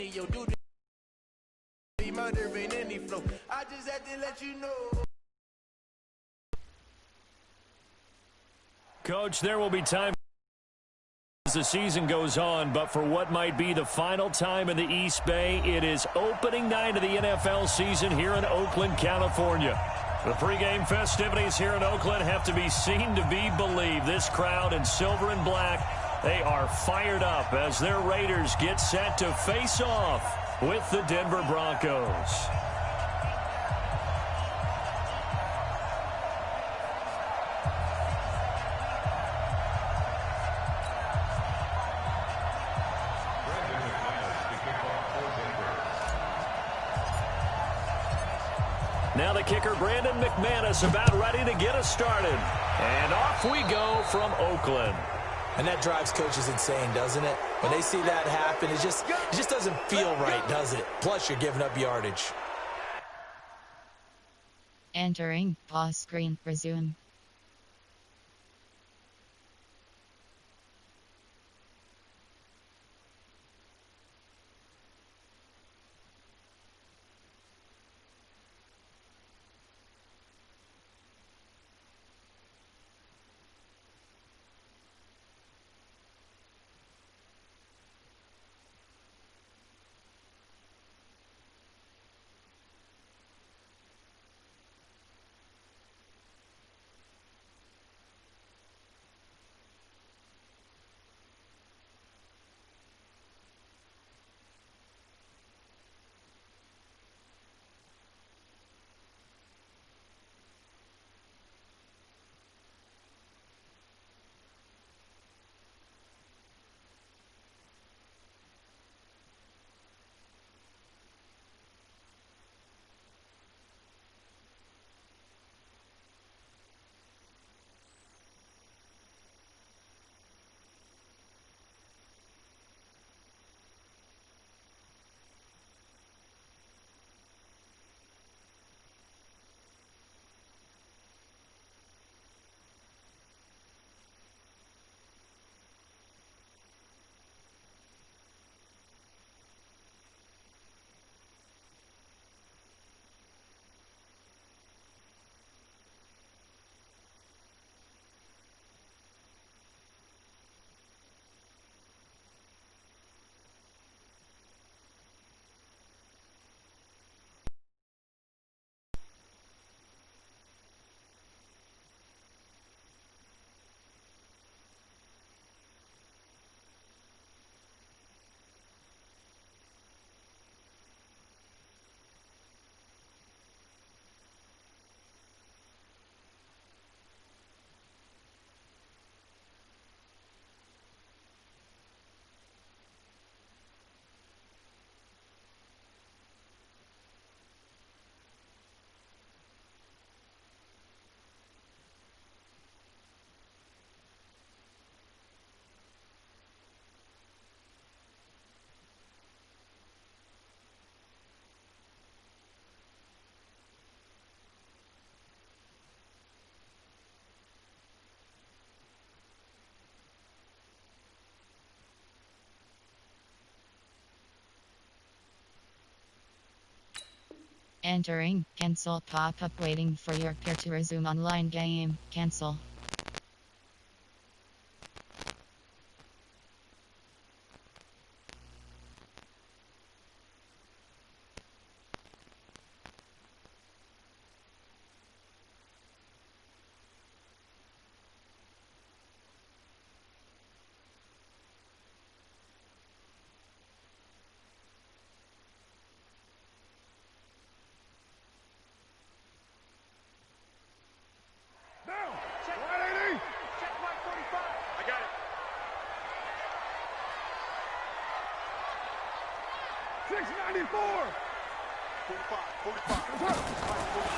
money, yo, do the murder in any flow. I just had to let you know. Coach, there will be time as the season goes on, but for what might be the final time in the East Bay, it is opening night of the NFL season here in Oakland, California. The pregame festivities here in Oakland have to be seen to be believed. This crowd in silver and black, they are fired up as their Raiders get set to face off with the Denver Broncos. Now the kicker, Brandon McManus, about ready to get us started. And off we go from Oakland. And that drives coaches insane, doesn't it? When they see that happen, it just doesn't feel right, does it? Plus, you're giving up yardage. Entering pause screen, resume. Entering, cancel pop-up waiting for your peer to resume online game, cancel.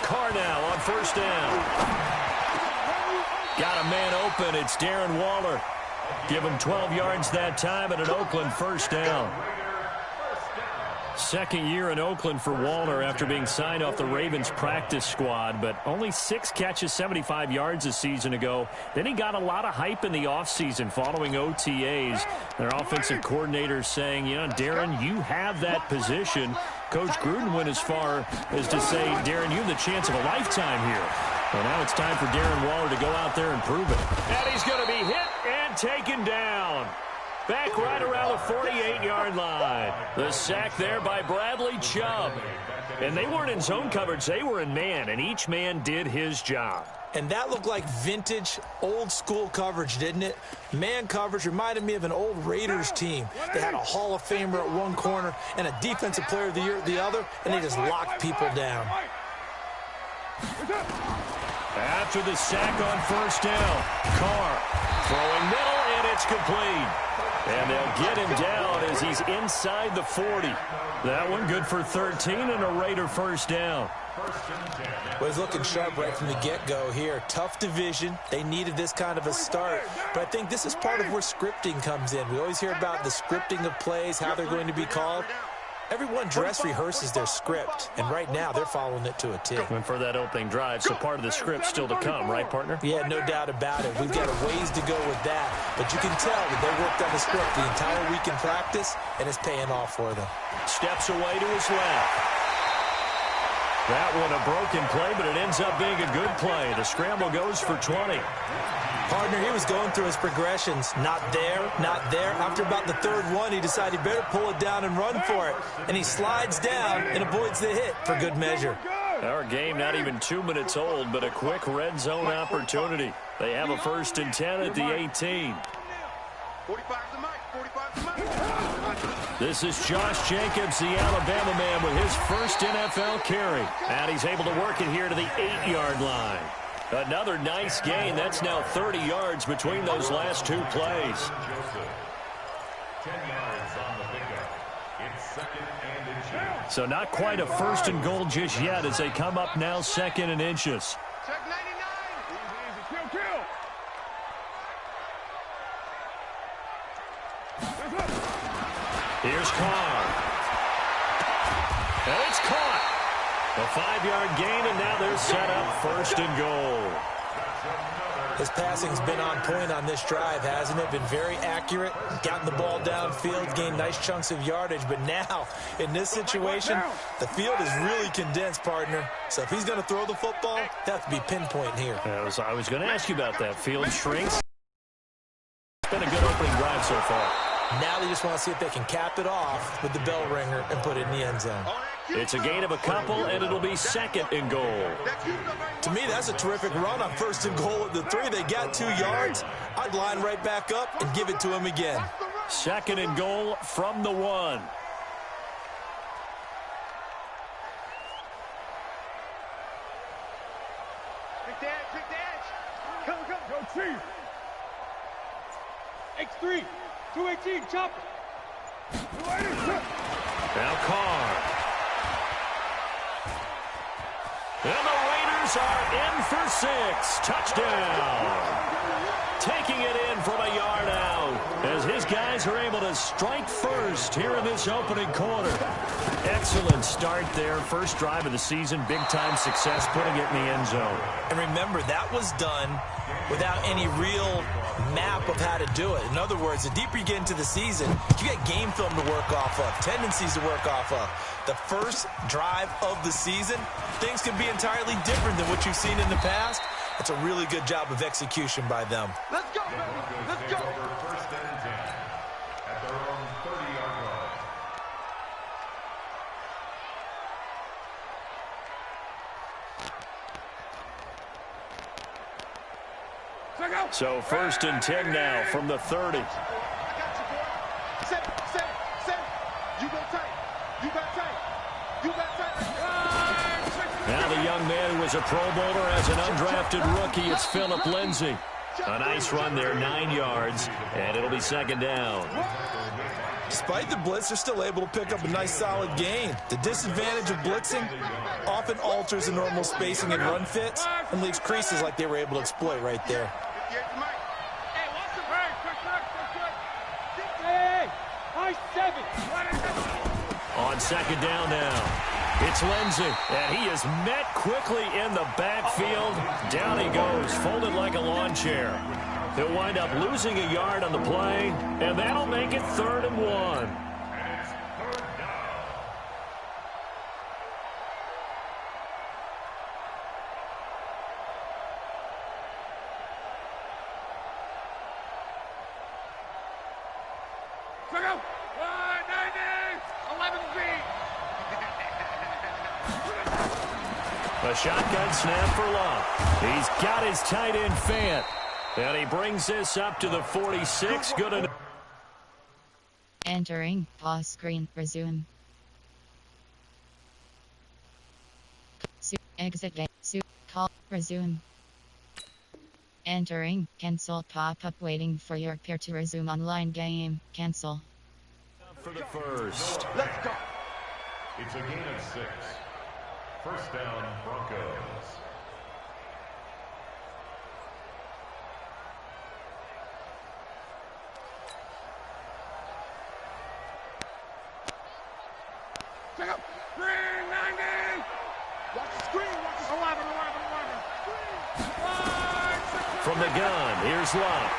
Carr now on first down. Got a man open. It's Darren Waller. Give him 12 yards that time and an Oakland first down. Second year in Oakland for Walter after being signed off the Ravens practice squad, but only 6 catches, 75 yards a season ago. Then he got a lot of hype in the offseason following OTAs. Their offensive coordinator saying, you know, Darren, you have that position. Coach Gruden went as far as to say, Darren, you have the chance of a lifetime here. Well, now it's time for Darren Waller to go out there and prove it. And he's going to be hit and taken down. Back right around the 48-yard line. The sack there by Bradley Chubb. And they weren't in zone coverage. They were in man, and each man did his job. And that looked like vintage, old-school coverage, didn't it? Man coverage reminded me of an old Raiders team. They had a Hall of Famer at one corner and a Defensive Player of the Year at the other, and they just locked people down. After the sack on first down, Carr throwing middle, and it's complete. And they'll get him down as he's inside the 40. That one good for 13 and a Raider first down. Well, he's looking sharp right from the get-go here. Tough division. They needed this kind of a start. But I think this is part of where scripting comes in. We always hear about the scripting of plays, how they're going to be called. Everyone dress rehearses their script, and right now they're following it to a T. Went for that opening drive, so part of the script still to come, right, partner? Yeah, no doubt about it. We've got a ways to go with that, but you can tell that they worked on the script the entire week in practice, and it's paying off for them. Steps away to his left. That one a broken play, but it ends up being a good play. The scramble goes for 20. Partner, he was going through his progressions. Not there, not there. After about the third one, he decided he better pull it down and run for it. And he slides down and avoids the hit for good measure. Our game not even 2 minutes old, but a quick red zone opportunity. They have a 1st and 10 at the 18. This is Josh Jacobs, the Alabama man, with his first NFL carry. And he's able to work it here to the 8-yard line. Another nice gain. That's now 30 yards between those last 2 plays. So not quite a 1st and goal just yet as they come up now 2nd and inches. Here's Carr. And it's caught. A 5-yard gain, and now they're set up 1st and goal. His passing's been on point on this drive, hasn't it? Been very accurate, gotten the ball downfield, gained nice chunks of yardage. But now, in this situation, the field is really condensed, partner. So if he's going to throw the football, he'll have to be pinpoint here. I was going to ask you about that. Field shrinks. It's been a good opening drive so far. Now they just want to see if they can cap it off with the bell ringer and put it in the end zone. It's a gain of a couple, and it'll be 2nd and goal. To me, that's a terrific run on 1st and goal at the 3. They got 2 yards. I'd line right back up and give it to him again. 2nd and goal from the 1. Big dash. Come. Go, Chief. X3. 218, chop. Now Carr. And the Raiders are in for 6. Touchdown. Taking it in from a yard out as his guys are able to strike first here in this opening quarter. Excellent start there. First drive of the season. Big-time success putting it in the end zone. And remember, that was done without any real map of how to do it. In other words, the deeper you get into the season, you get game film to work off of, tendencies to work off of. The first drive of the season, things can be entirely different than what you've seen in the past. That's a really good job of execution by them. Let's go, baby. Let's go. First and 10 at their own 30-yard line. So 1st and 10 now from the 30. I got you, boy. Set it. You go tight. You got tight. Now the young man who was a Pro Bowler as an undrafted rookie, it's Phillip Lindsay. A nice run there, 9 yards, and it'll be 2nd down. Despite the blitz, they're still able to pick up a nice solid gain. The disadvantage of blitzing often alters the normal spacing and run fits and leaves creases like they were able to exploit right there. On On second down now. It's Lindsey, and he is met quickly in the backfield. Down he goes, folded like a lawn chair. He'll wind up losing a yard on the play, and that'll make it 3rd and 1. A shotgun snap for Love. He's got his tight end Fant. And he brings this up to the 46. Good enough. Entering pause screen. Resume. Exit gate. Call. Resume. Entering. Cancel pop-up waiting for your peer to resume online game. Cancel. For the first. Let's go. It's a gain of 6. First down, Broncos. Check up. Green 90. Watch the screen. Watch the 11. From the gun, here's Love.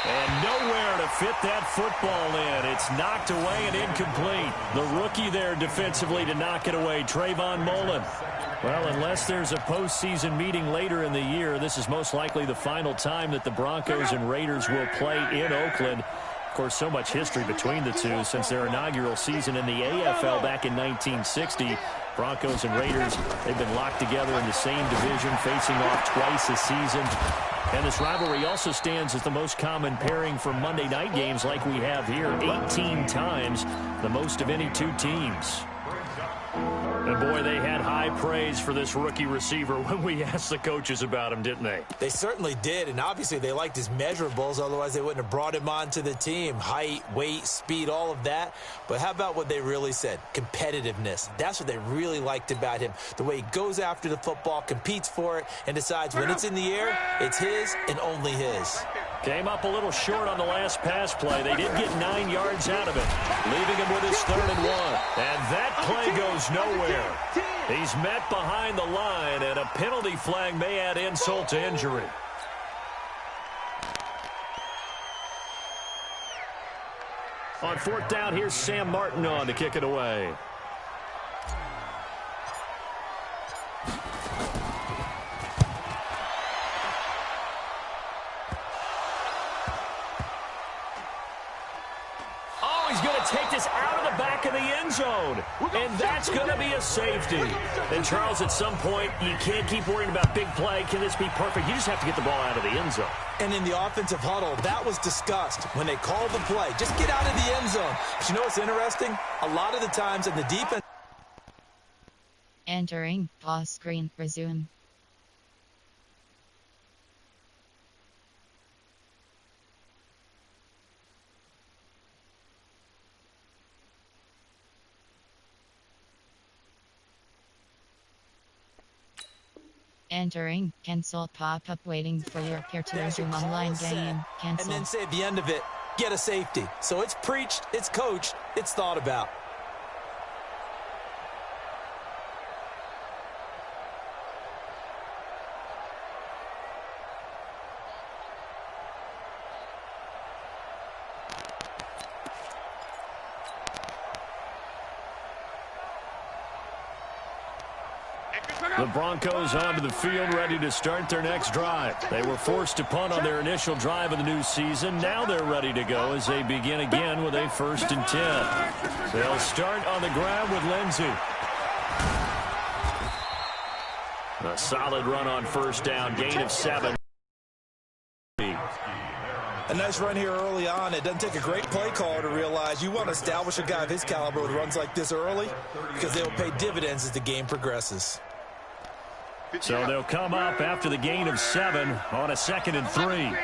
And nowhere to fit that football in. It's knocked away and incomplete. The rookie there defensively to knock it away, Trayvon Mullen. Well, unless there's a postseason meeting later in the year, this is most likely the final time that the Broncos and Raiders will play in Oakland. Of course, so much history between the two since their inaugural season in the AFL back in 1960. Broncos and Raiders, they've been locked together in the same division, facing off twice a season. And this rivalry also stands as the most common pairing for Monday night games like we have here, 18 times, the most of any two teams. And boy, they had high praise for this rookie receiver when we asked the coaches about him, didn't they? They certainly did, and obviously they liked his measurables, otherwise they wouldn't have brought him onto the team. Height, weight, speed, all of that. But how about what they really said? Competitiveness. That's what they really liked about him. The way he goes after the football, competes for it, and decides when it's in the air, it's his and only his. Came up a little short on the last pass play. They did get 9 yards out of it, leaving him with his 3rd and 1. And that play goes nowhere. He's met behind the line, and a penalty flag may add insult to injury. On 4th down, here's Sam Martin on to kick it away. Take this out of the back of the end zone. And that's going to be a safety. And, Charles, at some point, you can't keep worrying about big play. Can this be perfect? You just have to get the ball out of the end zone. And in the offensive huddle, that was discussed when they called the play. Just get out of the end zone. But you know what's interesting? A lot of the times in the defense. Entering pause screen. Resume. Entering, cancel pop-up waiting for your peer to resume online game. Cancel. And then say at the end of it, get a safety. So it's preached, it's coached, it's thought about. The Broncos onto the field, ready to start their next drive. They were forced to punt on their initial drive of the new season. Now they're ready to go as they begin again with a 1st and 10. They'll start on the ground with Lindsey. A solid run on 1st down, gain of 7. A nice run here early on. It doesn't take a great play caller to realize you want to establish a guy of his caliber with runs like this early because they will pay dividends as the game progresses. So they'll come up after the gain of 7 on a 2nd and 3.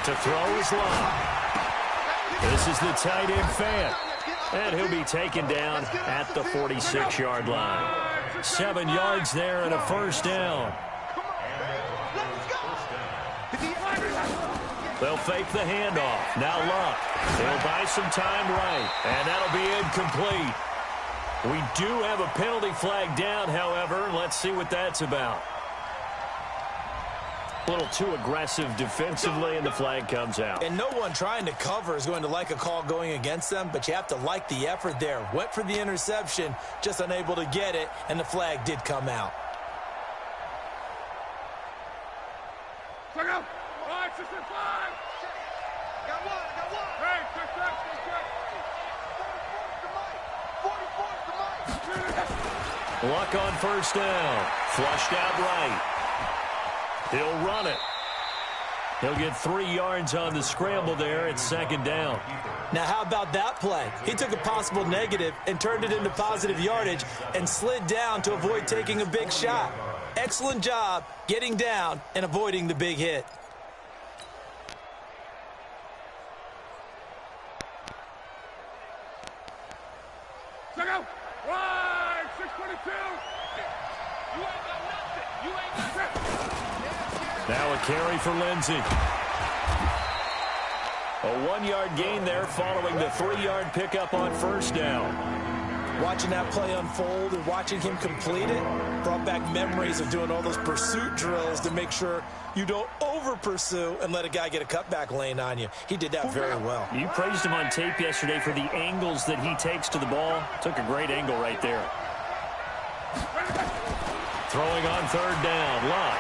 To throw is Long. This is the tight end Fant. And he'll be taken down at the 46-yard line. 7 yards there and a 1st down. They'll fake the handoff. Now Luck. He'll buy some time right. And that'll be incomplete. We do have a penalty flag down, however. Let's see what that's about. A little too aggressive defensively, and the flag comes out. And no one trying to cover is going to like a call going against them, but you have to like the effort there. Went for the interception, just unable to get it, and the flag did come out. Check out. 5-6-5. Got one. Hey, check. 44's the mic. Luck on first down. Flushed out right. He'll run it. He'll get 3 yards on the scramble there. It's second down. Now, how about that play? He took a possible negative and turned it into positive yardage and slid down to avoid taking a big shot. Excellent job getting down and avoiding the big hit. Check out. Right, 622. You ain't got nothing. You ain't got nothing. Now a carry for Lindsey. A 1-yard gain there following the 3-yard pickup on first down. Watching that play unfold and watching him complete it brought back memories of doing all those pursuit drills to make sure you don't over-pursue and let a guy get a cutback lane on you. He did that very well. You praised him on tape yesterday for the angles that he takes to the ball. Took a great angle right there. Throwing on third down, Luck.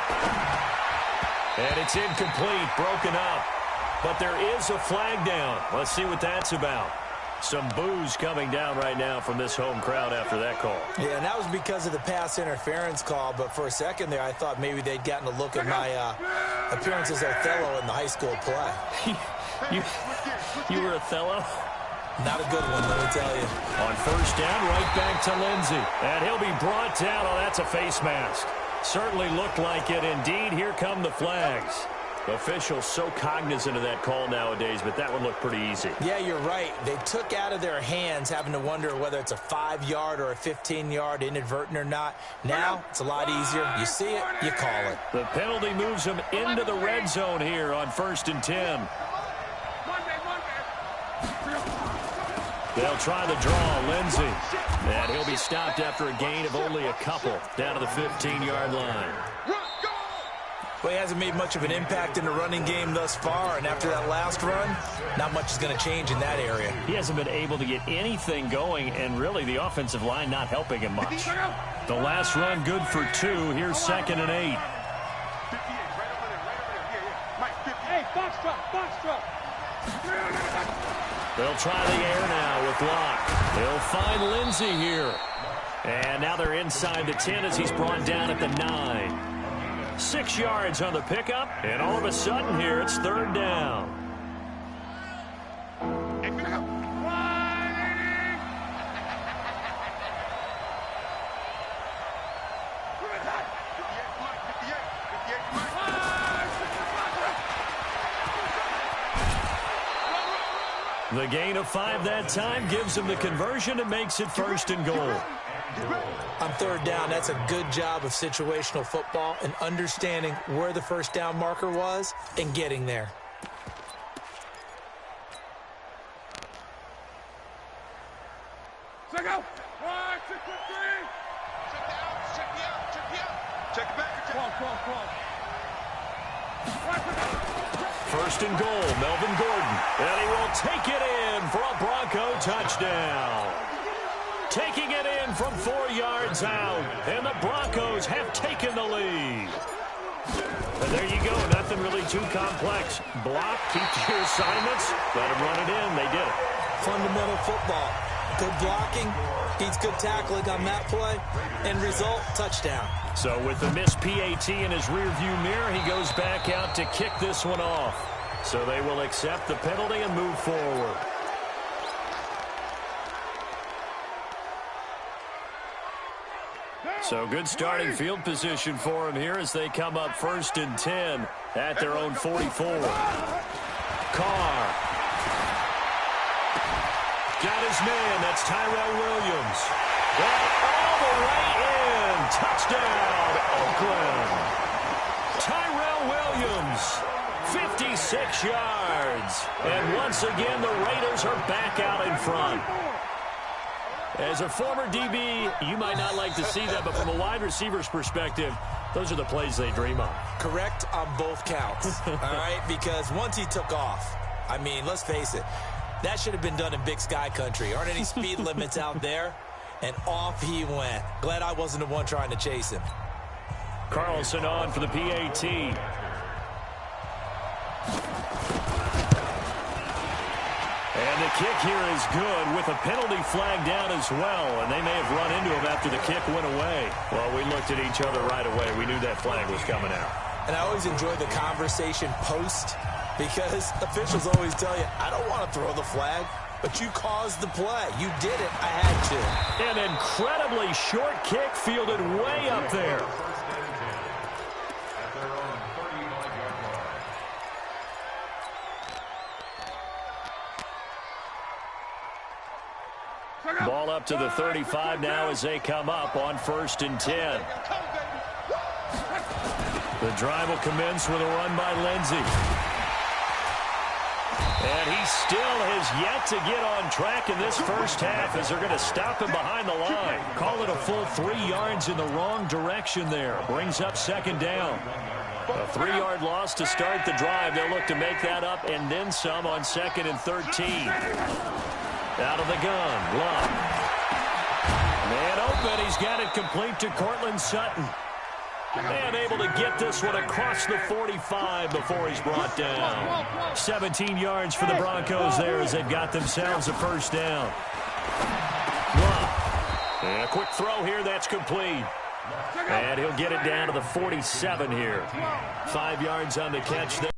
And it's incomplete, broken up. But there is a flag down. Let's see what that's about. Some boos coming down right now from this home crowd after that call. Yeah, and that was because of the pass interference call. But for a second there, I thought maybe they'd gotten a look at my appearance as Othello in the high school play. you were Othello? Not a good one, let me tell you. On first down, right back to Lindsey. And he'll be brought down. Oh, that's a face mask. Certainly looked like it. Indeed, here come the flags. Officials so cognizant of that call nowadays, but that one looked pretty easy. Yeah, you're right. They took out of their hands having to wonder whether it's a 5-yard or a 15-yard inadvertent or not. Now, it's a lot easier. You see it, you call it. The penalty moves them into the red zone here on 1st and 10. They'll try the draw, Lindsey. And he'll be stopped after a gain of only a couple down to the 15-yard line. Well, he hasn't made much of an impact in the running game thus far, and after that last run, not much is going to change in that area. He hasn't been able to get anything going, and really the offensive line not helping him much. The last run good for 2. Here's 2nd and 8. Hey, box truck. They'll try the air now with Locke. He'll find Lindsey here. And now they're inside the 10 as he's brought down at the 9. 6 yards on the pickup, and all of a sudden here it's 3rd down. The gain of 5 that time gives him the conversion and makes it 1st and goal. On 3rd down, that's a good job of situational football and understanding where the 1st down marker was and getting there. Check out. 1, 6, 3. Check it back. Come on. 1st and goal, Melvin Gordon. And he will take it in for a Bronco touchdown. Taking it in from 4 yards out. And the Broncos have taken the lead. And there you go. Nothing really too complex. Block, keep your assignments, let them run it in. They did it. Fundamental football. Good blocking, beats good tackling on that play, and result, touchdown. So with the missed PAT in his rearview mirror, he goes back out to kick this one off. So they will accept the penalty and move forward. So good starting field position for him here as they come up 1st and 10 at their own 44. Carr. Got his man. That's Tyrell Williams. And all the way in. Touchdown, Oakland. Tyrell Williams 56 yards. And once again, the Raiders are back out in front. As a former DB, you might not like to see that, but from a wide receiver's perspective, those are the plays they dream of. Correct on both counts, all right? Because once he took off, I mean, let's face it, that should have been done in Big Sky country. Aren't any speed limits out there? And off he went. Glad I wasn't the one trying to chase him. Carlson on for the PAT. And the kick here is good with a penalty flag down as well. And they may have run into him after the kick went away. Well, we looked at each other right away. We knew that flag was coming out. And I always enjoy the conversation post because officials always tell you, I don't want to throw the flag, but you caused the play. You did it. I had to. An incredibly short kick fielded way up there. Ball up to the 35 now as they come up on 1st and 10. The drive will commence with a run by Lindsey. And he still has yet to get on track in this first half as they're going to stop him behind the line. Call it a full 3 yards in the wrong direction there. Brings up 2nd down. A 3-yard loss to start the drive. They'll look to make that up and then some on 2nd and 13. Out of the gun, Luck. Man open, he's got it complete to Cortland Sutton. And able to get this one across the 45 before he's brought down. 17 yards for the Broncos there as they've got themselves a 1st down. Luck. And a quick throw here, that's complete. And he'll get it down to the 47 here. 5 yards on the catch there.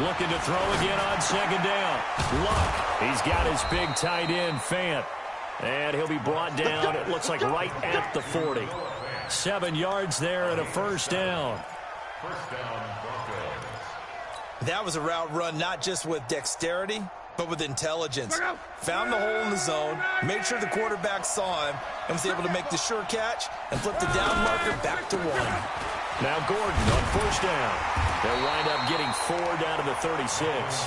Looking to throw again on 2nd down. Luck. He's got his big tight end, Fant. And he'll be brought down, it looks like right at the 40. 7 yards there and a 1st down. That was a route run not just with dexterity, but with intelligence. Found the hole in the zone, made sure the quarterback saw him, and was able to make the sure catch and flip the down marker back to 1. Now Gordon on 1st down. They'll wind up getting 4 down to the 36.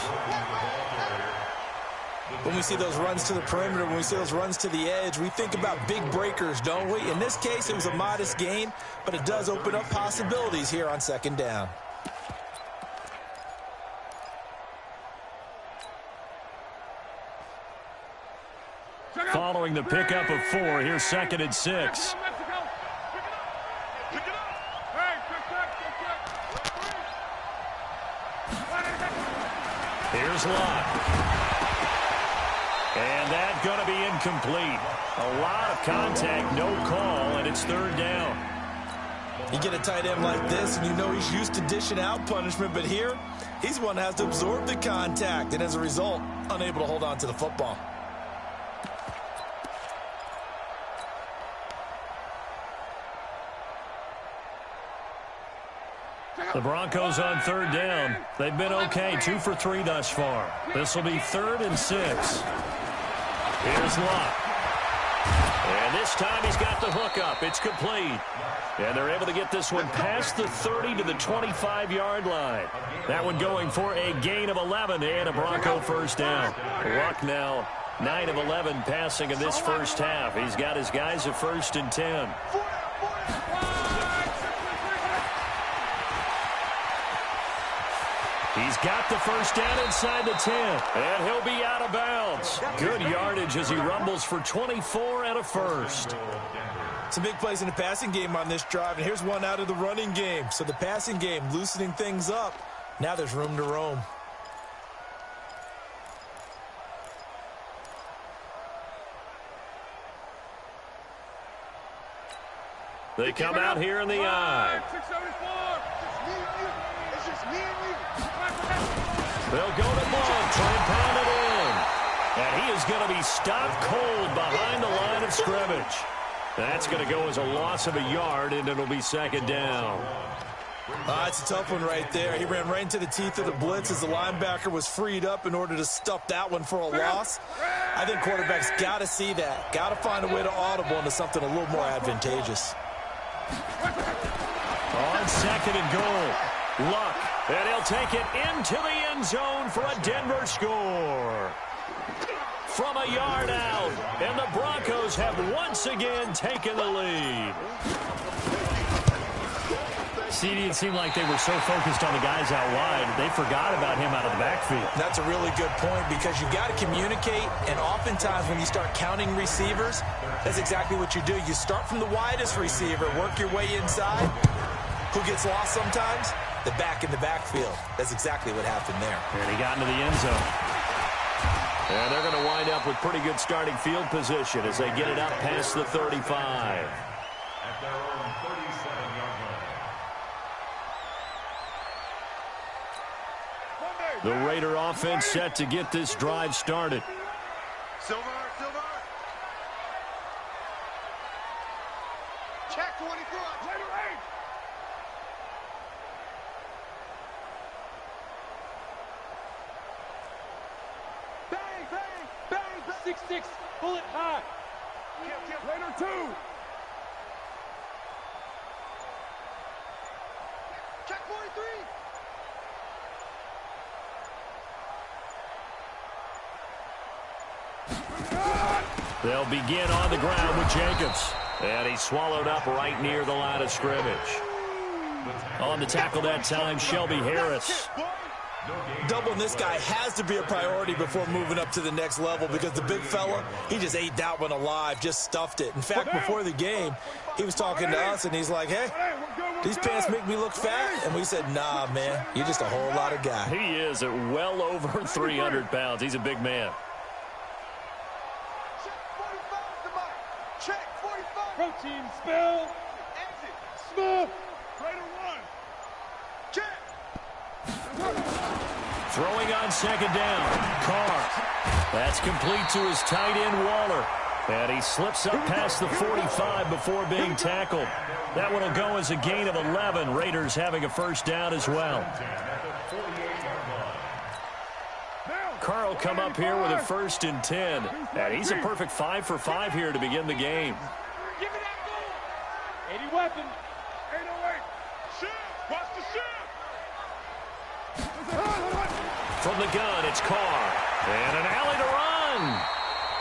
When we see those runs to the perimeter, when we see those runs to the edge, we think about big breakers, don't we? In this case, it was a modest gain, but it does open up possibilities here on 2nd down. Following the pickup of 4, here's 2nd and 6. Here's Locke. And that's going to be incomplete. A lot of contact, no call, and it's 3rd down. You get a tight end like this, and you know he's used to dishing out punishment, but here, he's one that has to absorb the contact, and as a result, unable to hold on to the football. The Broncos on 3rd down. They've been okay, 2 for 3 thus far. This will be 3rd and 6. Here's Locke. And this time he's got the hook up. It's complete. And they're able to get this one past the 30 to the 25-yard line. That one going for a gain of 11 and a Bronco 1st down. Luck now 9 of 11 passing in this first half. He's got his guys at 1st and 10. He's got the 1st down inside the 10, and he'll be out of bounds. Good yardage as he rumbles for 24 and a 1st. Some big plays in the passing game on this drive, and here's one out of the running game. So the passing game loosening things up. Now there's room to roam. They come out here in the I. They'll go to Ball, try and pound it in. And he is going to be stopped cold behind the line of scrimmage. That's going to go as a loss of a yard, and it'll be 2nd down. It's a tough one right there. He ran right into the teeth of the blitz as the linebacker was freed up in order to stuff that one for a loss. I think quarterbacks got to see that. Got to find a way to audible into something a little more advantageous. On second and goal, Luck, and he'll take it into the end zone for a Denver score. From a yard out, and the Broncos have once again taken the lead. CD, it seemed like they were so focused on the guys out wide, they forgot about him out of the backfield. That's a really good point because you got to communicate, and oftentimes when you start counting receivers, that's exactly what you do. You start from the widest receiver, work your way inside. Who gets lost sometimes? The back in the backfield. That's exactly what happened there. And he got into the end zone. And they're going to wind up with pretty good starting field position as they get it up past the 35. At their own 37-yard line. The Raider offense set to get this drive started. Silver. Check 24. Raider 8. Bang. 6-6. Bullet high. Raider 2. Check 43. They'll begin on the ground with Jacobs. And he's swallowed up right near the line of scrimmage. On the tackle that time, Shelby Harris. Doubling this guy has to be a priority before moving up to the next level because the big fella, he just ate that one alive, just stuffed it. In fact, before the game, he was talking to us, and he's like, hey, these pants make me look fat? And we said, nah, man, you're just a whole lot of guy. He is at well over 300 pounds. He's a big man. Check 45. Protein spill. Exit. Smooth. Raider 1. Check. Throwing on second down. Carr. That's complete to his tight end, Waller. And he slips up past the 45 before being tackled. That one will go as a gain of 11. Raiders having a first down as well. Carr will come up here with a 1st and 10. And he's a perfect 5 for 5 here to begin the game. Give me that goal. 80 weapon. 808. Shift. Watch the shift. From the gun, it's Carr. And an alley to run.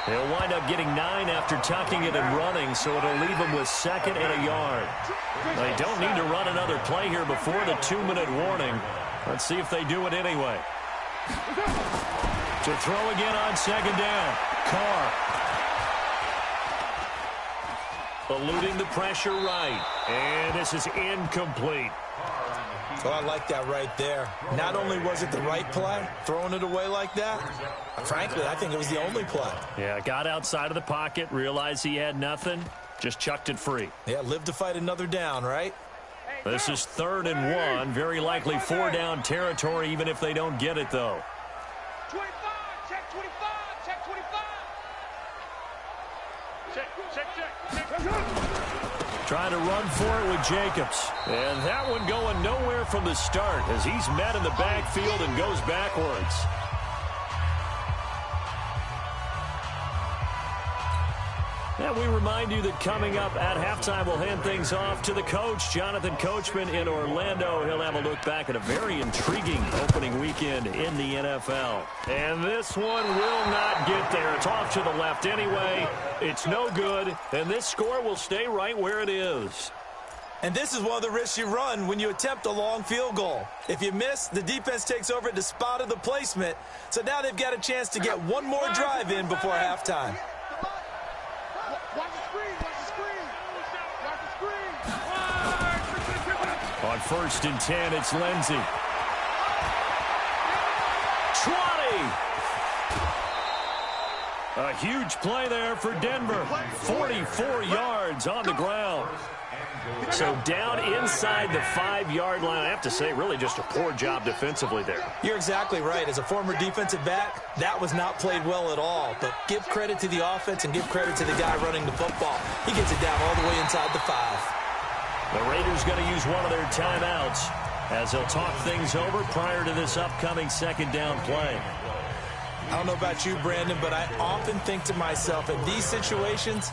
He'll wind up getting 9 after tucking it and running, so it'll leave him with 2nd and a yard. They don't need to run another play here before the 2-minute warning. Let's see if they do it anyway. To throw again on second down. Carr. Eluding the pressure right. And this is incomplete. Oh, I like that right there. Not only was it the right play, throwing it away like that, frankly, I think it was the only play. Yeah, got outside of the pocket, realized he had nothing, just chucked it free. Yeah, live to fight another down, right? This is 3rd and 1, very likely 4-down territory, even if they don't get it, though. 25. Check 25. Check 25. Check. Trying to run for it with Jacobs. And that one going nowhere from the start as he's met in the backfield and goes backwards. And we remind you that coming up at halftime, we'll hand things off to the coach, Jonathan Coachman in Orlando. He'll have a look back at a very intriguing opening weekend in the NFL. And this one will not get there. It's off to the left anyway. It's no good, and this score will stay right where it is. And this is one of the risks you run when you attempt a long field goal. If you miss, the defense takes over at the spot of the placement. So now they've got a chance to get one more drive in before halftime. Watch the screen. Watch the screen. Watch the screen. On 1st and 10, it's Lindsey. 20. A huge play there for Denver. 44 yards on the ground. So down inside the 5-yard line. I have to say, really just a poor job defensively there. You're exactly right. As a former defensive back, that was not played well at all. But give credit to the offense and give credit to the guy running the football. He gets it down all the way inside the 5. The Raiders going to use one of their timeouts as they'll talk things over prior to this upcoming 2nd down play. I don't know about you, Brandon, but I often think to myself, in these situations,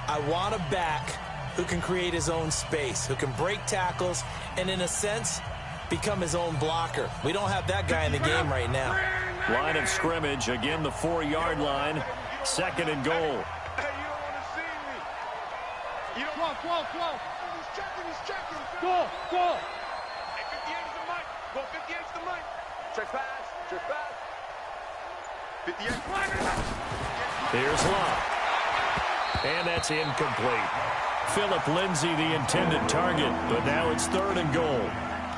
I want a back who can create his own space, who can break tackles, and in a sense, become his own blocker. We don't have that guy in the game right now. Line of scrimmage, again the 4-yard line. 2nd and goal. Hey, you don't want to see me. You don't want 12. He's checking. Go. Hey, 58 is the mic. Go, 58 is the mic. Check pass. 58. Here's Love. And that's incomplete. Philip Lindsay, the intended target, but now it's 3rd and goal.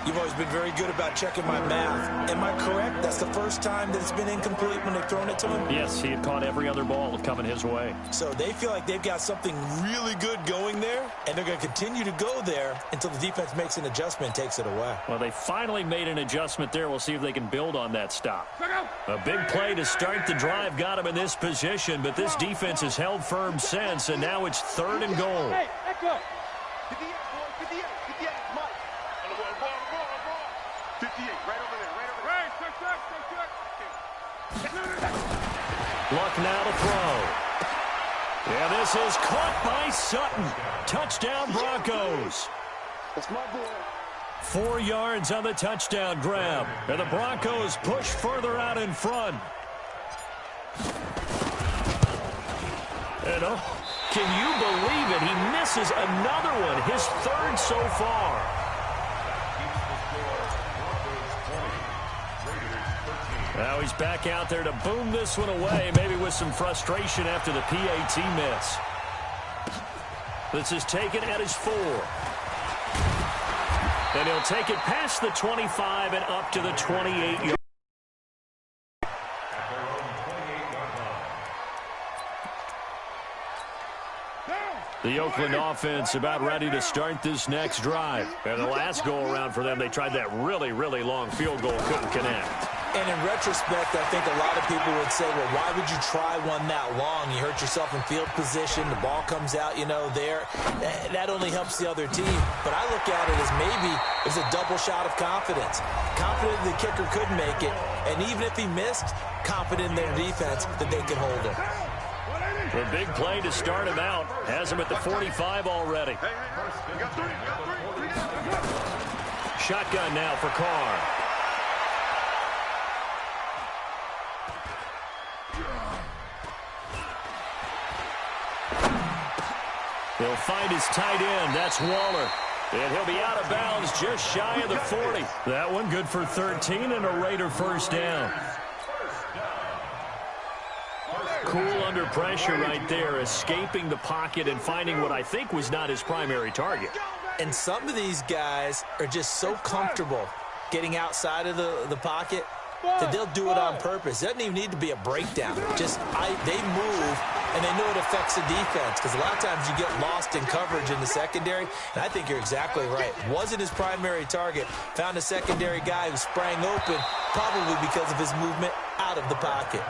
You've always been very good about checking my math. Am I correct? That's the first time that it's been incomplete when they've thrown it to him? Yes, he had caught every other ball coming his way. So they feel like they've got something really good going there, and they're going to continue to go there until the defense makes an adjustment and takes it away. Well, they finally made an adjustment there. We'll see if they can build on that stop. A big play to start the drive got him in this position, but this defense has held firm since, and now it's 3rd and goal. Hey, echo. 58, boy, 58, Mike. Ball. 58, right over there. Hey, check. Luck now to throw. Yeah, this is caught by Sutton. Touchdown, Broncos. That's my boy. 4 yards on the touchdown grab. And the Broncos push further out in front. And can you believe it? He misses another one, his 3rd so far. Now he's back out there to boom this one away, maybe with some frustration after the PAT miss. This is taken at his 4. And he'll take it past the 25 and up to the 28-yard. The Oakland offense about ready to start this next drive. And the last go-around for them, they tried that really, really long field goal, couldn't connect. And in retrospect, I think a lot of people would say, well, why would you try one that long? You hurt yourself in field position. The ball comes out, there. That only helps the other team. But I look at it as maybe it was a double shot of confidence. Confident the kicker could make it. And even if he missed, confident in their defense that they could hold him. The big play to start him out. Has him at the 45 already. Shotgun now for Carr. He'll find his tight end. That's Waller. And he'll be out of bounds just shy of the 40. That one good for 13 and a Raider first down. Cool under pressure right there, escaping the pocket and finding what I think was not his primary target. And some of these guys are just so comfortable getting outside of the pocket that they'll do it on purpose. It doesn't even need to be a breakdown. Just they move, and they know it affects the defense because a lot of times you get lost in coverage in the secondary, and I think you're exactly right. Wasn't his primary target. Found a secondary guy who sprang open, probably because of his movement out of the pocket.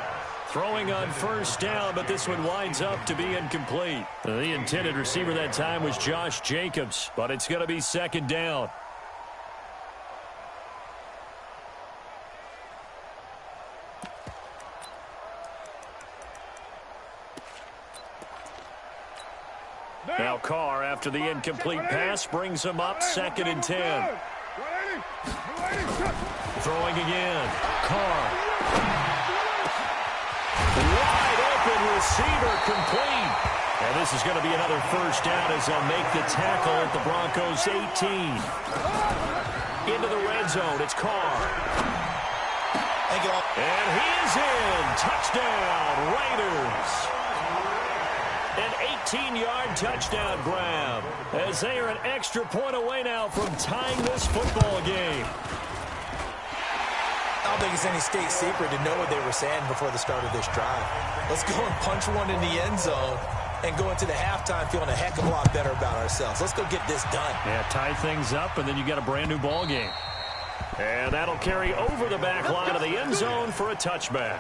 Throwing on first down, but this one winds up to be incomplete. The intended receiver that time was Josh Jacobs, but it's going to be 2nd down. Now Carr, after the incomplete pass, brings him up 2nd and 10. Throwing again. Carr. Wide open receiver complete. And this is going to be another first down as they'll make the tackle at the Broncos 18. Into the red zone. It's Carr. And he is in. Touchdown, Raiders. An 18-yard touchdown grab as they are an extra point away now from tying this football game. I don't think it's any state secret to know what they were saying before the start of this drive. Let's go and punch one in the end zone and go into the halftime feeling a heck of a lot better about ourselves. Let's go get this done. Yeah, tie things up, and then you got a brand-new ball game. And that'll carry over the back line of the end zone for a touchback.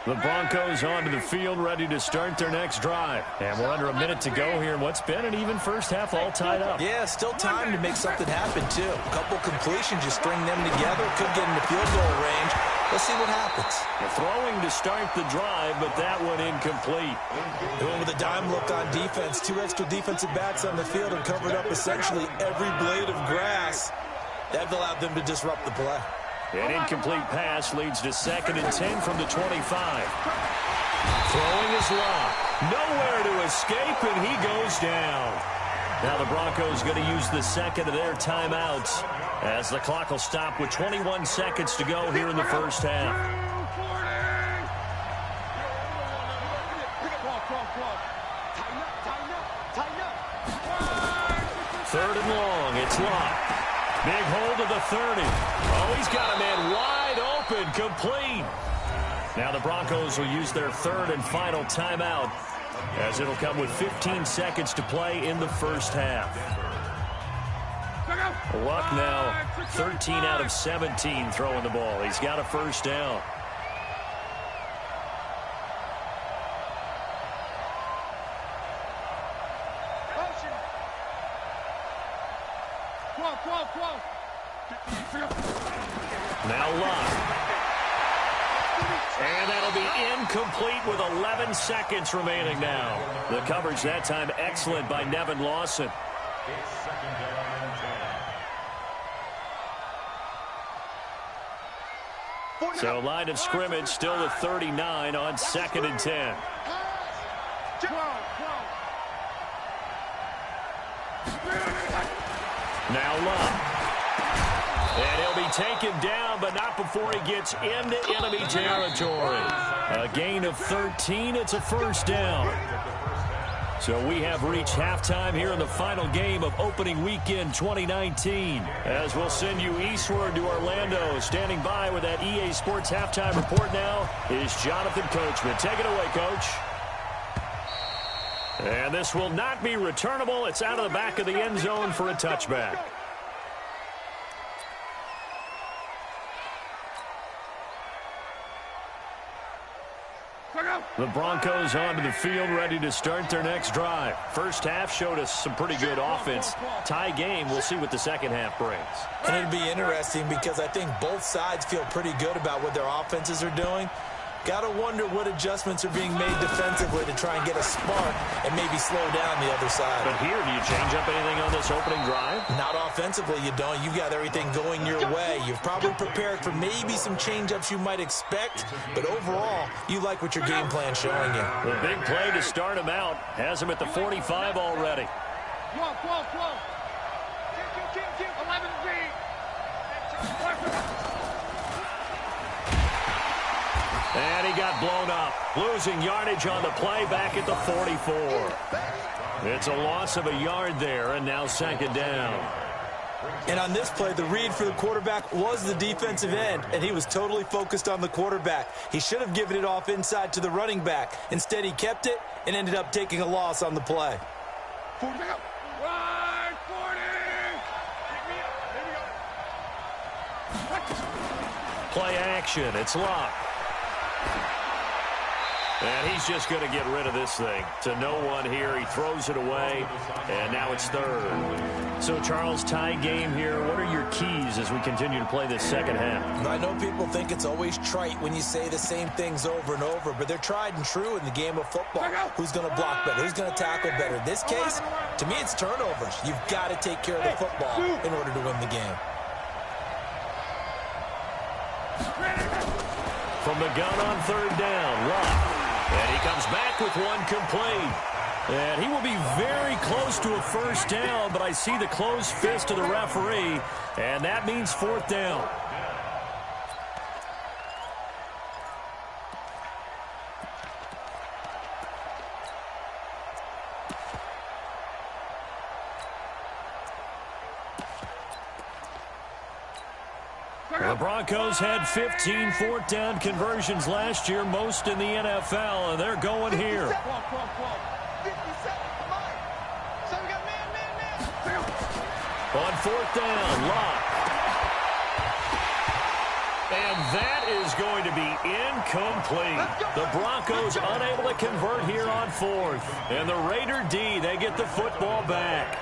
The Broncos onto the field, ready to start their next drive. And we're under a minute to go here in what's been an even first half, all tied up. Yeah, still time to make something happen, too. A couple completions, just string them together. Could get into field goal range. Let's see what happens. Throwing to start the drive, but that one incomplete. They went with a dime look on defense. 2 extra defensive backs on the field and covered up essentially every blade of grass. That allowed them to disrupt the play. An incomplete pass leads to 2nd and 10 from the 25. Throwing is locked. Nowhere to escape, and he goes down. Now the Broncos going to use the second of their timeouts as the clock will stop with 21 seconds to go here in the first half. Third and long. It's locked. Big hold of the 30. Oh, he's got a man wide open, complete. Now the Broncos will use their third and final timeout as it'll come with 15 seconds to play in the first half. Luck now 13 out of 17 throwing the ball. He's got a first down. Now Luck. And that'll be incomplete with 11 seconds remaining now. The coverage that time excellent by Nevin Lawson. So line of scrimmage still the 39 on 2nd and 10. Now Luck. And he'll be taken down, but not before he gets into enemy territory. A gain of 13. It's a first down. So we have reached halftime here in the final game of opening weekend 2019. As we'll send you eastward to Orlando. Standing by with that EA Sports halftime report now is Jonathan Coachman. Take it away, Coach. And this will not be returnable. It's out of the back of the end zone for a touchback. The Broncos onto the field, ready to start their next drive. First half showed us some pretty good offense. Tie game. We'll see what the second half brings. And it'll be interesting because I think both sides feel pretty good about what their offenses are doing. Got to wonder what adjustments are being made defensively to try and get a spark and maybe slow down the other side. But here, do you change up anything on this opening drive? Not offensively, you don't. You've got everything going your way. You've probably prepared for maybe some change-ups you might expect, but overall, you like what your game plan's showing you. The big play to start him out has him at the 45 already. 11 feet. And he got blown up, losing yardage on the play back at the 44. It's a loss of a yard there, and now 2nd down. And on this play, the read for the quarterback was the defensive end, and he was totally focused on the quarterback. He should have given it off inside to the running back. Instead, he kept it and ended up taking a loss on the play. 40 out. Run, 40. Play action. It's locked. And he's just going to get rid of this thing. To no one here. He throws it away, and now it's third. So, Charles, tie game here. What are your keys as we continue to play this second half? I know people think it's always trite when you say the same things over and over, but they're tried and true in the game of football. Who's going to block better? Who's going to tackle better? In this case, to me, it's turnovers. You've got to take care of the football in order to win the game. From the gun on third down, Luck. And he comes back with one complete. And he will be very close to a first down, but I see the closed fist of the referee, and that means 4th down. The Broncos had 15 4th down conversions last year, most in the NFL, and they're going here. On 4th down, Luck. And that is going to be incomplete. The Broncos unable to convert here on fourth. And the Raider D, they get the football back.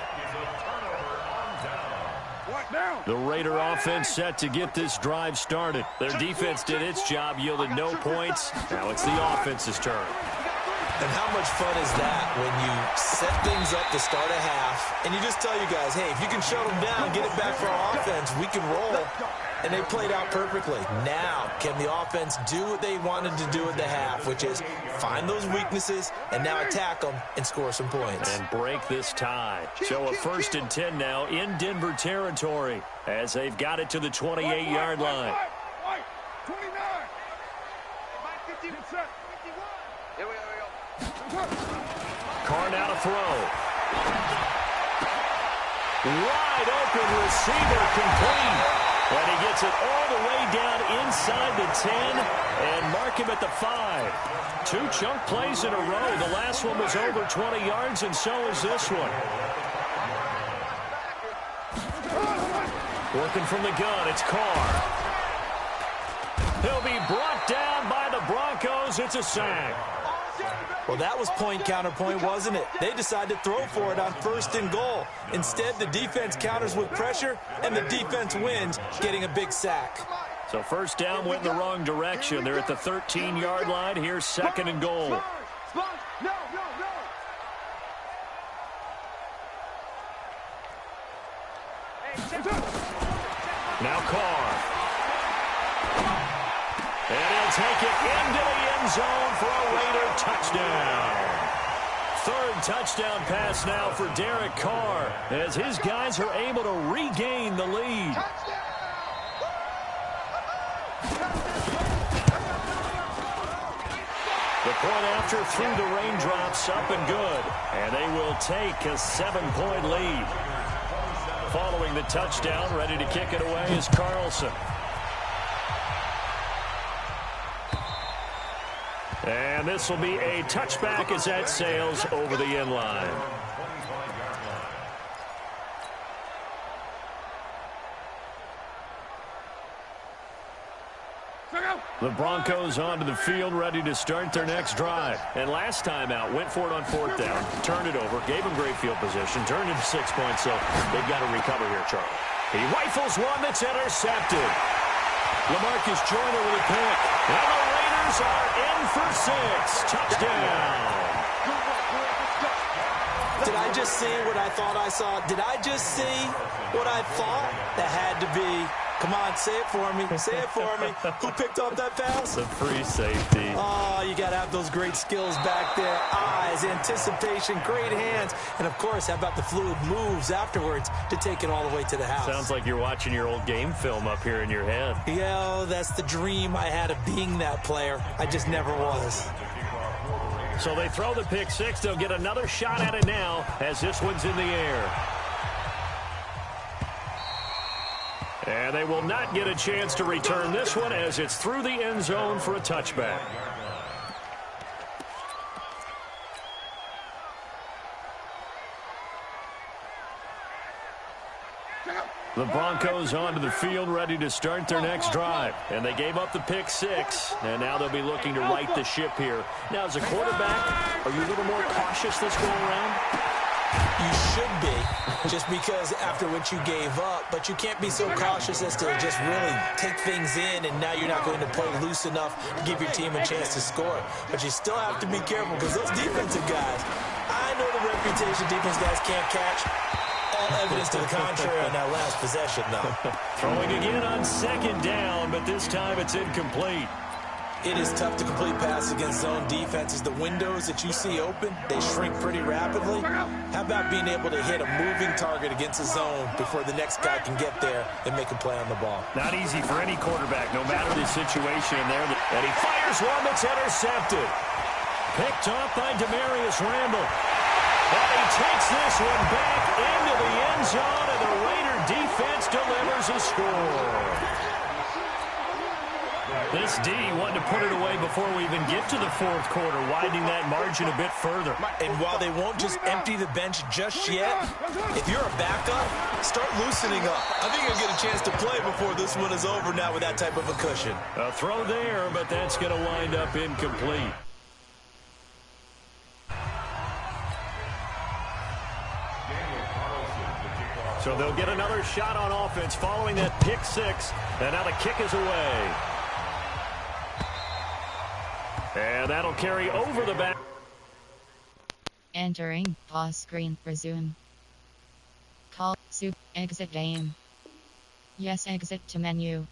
The Raider offense set to get this drive started. Their defense did its job, yielded no points. Now it's the offense's turn. And how much fun is that when you set things up to start a half and you just tell you guys, hey, if you can shut them down, get it back for our offense, we can roll. And they played out perfectly. Now, can the offense do what they wanted to do at the half, which is find those weaknesses and now attack them and score some points. And break this tie. So a 1st and 10 now in Denver territory as they've got it to the 28-yard line. 29. Here we go. Carr now to throw. Wide open receiver complete. And he gets it all the way down inside the 10 and mark him at the 5. 2 chunk plays in a row. The last one was over 20 yards, and so is this one. Working from the gun, it's Carr. He'll be brought down by the Broncos. It's a sack. Well, that was point counterpoint, wasn't it? They decided to throw for it on 1st and goal. Instead, the defense counters with pressure, and the defense wins, getting a big sack. So first down went in the wrong direction. They're at the 13-yard line. Here's 2nd and goal. Now Carr. And he'll take it into the end zone for a Raider touchdown. 3rd touchdown pass now for Derek Carr as his guys are able to regain the lead. The point after through the raindrops, up and good. And they will take a 7-point lead. Following the touchdown, ready to kick it away is Carlson. And this will be a touchback as that sails over the end line. The Broncos onto the field, ready to start their next drive. And last time out, went for it on 4th down, turned it over, gave them great field position, turned into 6 points, so they've got to recover here, Charlie. He rifles one that's intercepted. LaMarcus Joyner with a pick. And the Raiders are in for 6. Touchdown. Did I just see what I thought I saw? Did I just see what I thought? That had to be. Come on, say it for me. Say it for me. Who picked up that pass? The free safety. Oh, you got to have those great skills back there. Eyes, anticipation, great hands. And, of course, how about the fluid moves afterwards to take it all the way to the house? Sounds like you're watching your old game film up here in your head. Yeah, that's the dream I had of being that player. I just never was. So they throw the pick 6. They'll get another shot at it now as this one's in the air. And they will not get a chance to return this one as it's through the end zone for a touchback. The Broncos onto the field, ready to start their next drive. And they gave up the pick 6, and now they'll be looking to right the ship here. Now, as a quarterback, are you a little more cautious this go around? You should be, just because after what you gave up, but you can't be so cautious as to just really take things in, and now you're not going to play loose enough to give your team a chance to score. But you still have to be careful because those defensive guys, I know the reputation defense guys can't catch. All evidence to the contrary on that last possession, though. Throwing again on 2nd down, but this time it's incomplete. It is tough to complete passes against zone defenses. The windows that you see open, they shrink pretty rapidly. How about being able to hit a moving target against a zone before the next guy can get there and make a play on the ball? Not easy for any quarterback, no matter the situation in there. And he fires one that's intercepted. Picked off by Demarius Randall. And he takes this one back into the end zone, and the Raider defense delivers a score. This D wanting to put it away before we even get to the fourth quarter, widening that margin a bit further. And while they won't just empty the bench just yet, if you're a backup, start loosening up. I think you'll get a chance to play before this one is over now with that type of a cushion. A throw there, but that's going to wind up incomplete. So they'll get another shot on offense following that pick six. And now the kick is away. And that'll carry over the back. Entering pause screen. Resume. Call. Soup. Exit game. Yes, exit to menu.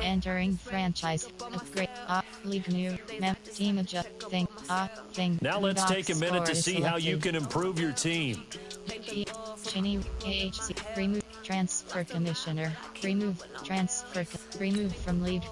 Entering franchise. Upgrade. Leave new. Mem. Team adjust. Thing. Thing. Now let's take a minute to see how you can improve your team. Chinny. AHC. Remove. Transfer commissioner. Remove. Transfer. Remove from league.